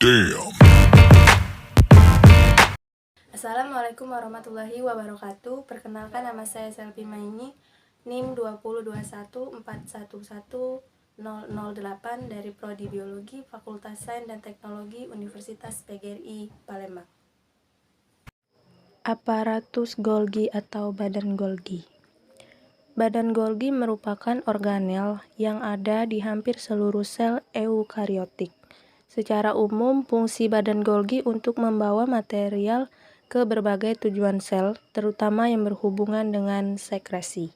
Damn. Assalamualaikum warahmatullahi wabarakatuh. Perkenalkan, nama saya Selvi Maini, NIM 20214110008 dari Prodi Biologi Fakultas Sains dan Teknologi Universitas PGRI Palembang. Aparatus Golgi atau badan Golgi. Badan Golgi merupakan organel yang ada di hampir seluruh sel eukariotik. Secara umum, fungsi badan Golgi untuk membawa material ke berbagai tujuan sel, terutama yang berhubungan dengan sekresi.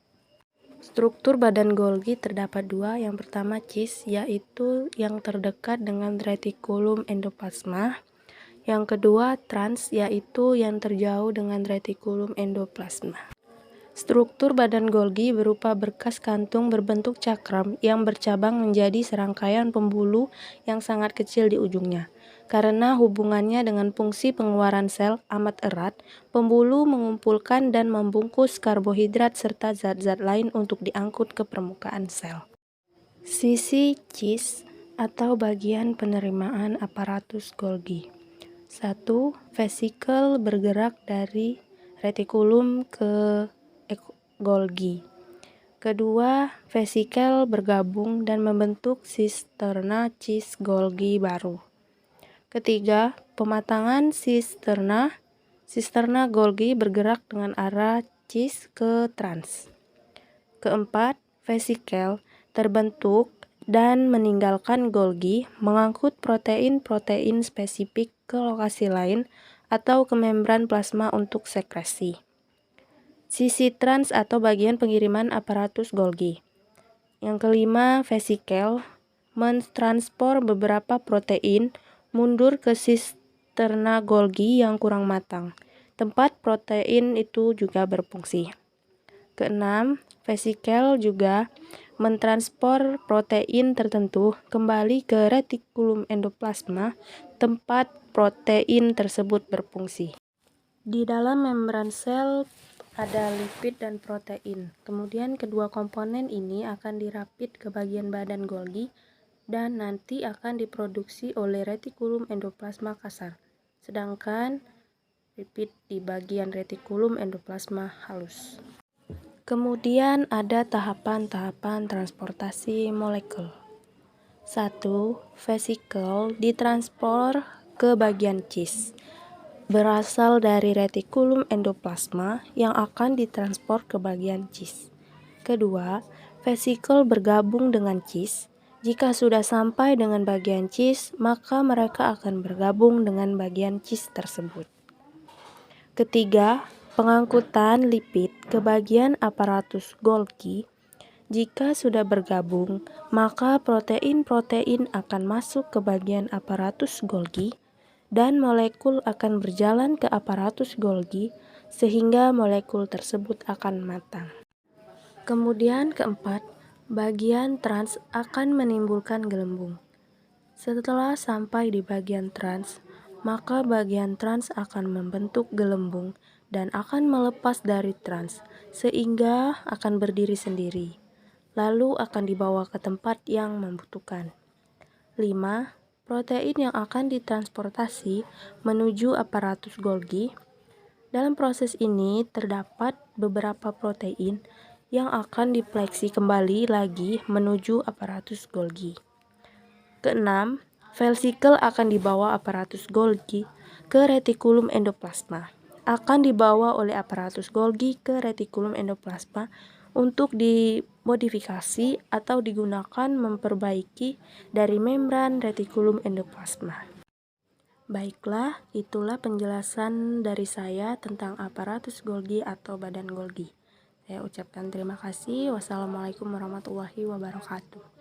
Struktur badan Golgi terdapat dua. Yang pertama cis, yaitu yang terdekat dengan retikulum endoplasma. Yang kedua trans, yaitu yang terjauh dengan retikulum endoplasma. Struktur badan Golgi berupa berkas kantung berbentuk cakram yang bercabang menjadi serangkaian pembuluh yang sangat kecil di ujungnya. Karena hubungannya dengan fungsi pengeluaran sel amat erat, pembuluh mengumpulkan dan membungkus karbohidrat serta zat-zat lain untuk diangkut ke permukaan sel. Sisi cis atau bagian penerimaan aparatus Golgi. 1. Vesikel bergerak dari retikulum ke Golgi. Kedua, vesikel bergabung dan membentuk sisterna cis Golgi baru. Ketiga, pematangan sisterna Golgi bergerak dengan arah cis ke trans. Keempat, vesikel terbentuk dan meninggalkan Golgi mengangkut protein-protein spesifik ke lokasi lain atau ke membran plasma untuk sekresi. Sisi trans atau bagian pengiriman aparatus Golgi. Yang kelima, vesikel mentranspor beberapa protein mundur ke sisterna Golgi yang kurang matang, tempat protein itu juga berfungsi. Keenam, vesikel juga mentranspor protein tertentu kembali ke retikulum endoplasma, tempat protein tersebut berfungsi. Di dalam membran sel ada lipid dan protein. Kemudian kedua komponen ini akan dirapit ke bagian badan Golgi dan nanti akan diproduksi oleh retikulum endoplasma kasar. Sedangkan lipid di bagian retikulum endoplasma halus. Kemudian ada tahapan-tahapan transportasi molekul. 1. Vesikel ditranspor ke bagian cis. Berasal dari retikulum endoplasma yang akan ditranspor ke bagian cis. Kedua, vesikel bergabung dengan cis. Jika sudah sampai dengan bagian cis, maka mereka akan bergabung dengan bagian cis tersebut. Ketiga, pengangkutan lipid ke bagian aparatus Golgi. Jika sudah bergabung, maka protein-protein akan masuk ke bagian aparatus Golgi dan molekul akan berjalan ke aparatus Golgi sehingga molekul tersebut akan matang. Kemudian keempat, bagian trans akan menimbulkan gelembung. Setelah sampai di bagian trans, maka bagian trans akan membentuk gelembung dan akan melepas dari trans sehingga akan berdiri sendiri. Lalu akan dibawa ke tempat yang membutuhkan. 5. Protein yang akan ditransportasi menuju aparatus Golgi. Dalam proses ini terdapat beberapa protein yang akan difleksi kembali lagi menuju aparatus Golgi. Keenam, vesikel akan dibawa aparatus Golgi ke retikulum endoplasma. Akan dibawa oleh aparatus Golgi ke retikulum endoplasma untuk dimodifikasi atau digunakan memperbaiki dari membran retikulum endoplasma. Baiklah, itulah penjelasan dari saya tentang aparatus Golgi atau badan Golgi. Saya ucapkan terima kasih. Wassalamualaikum warahmatullahi wabarakatuh.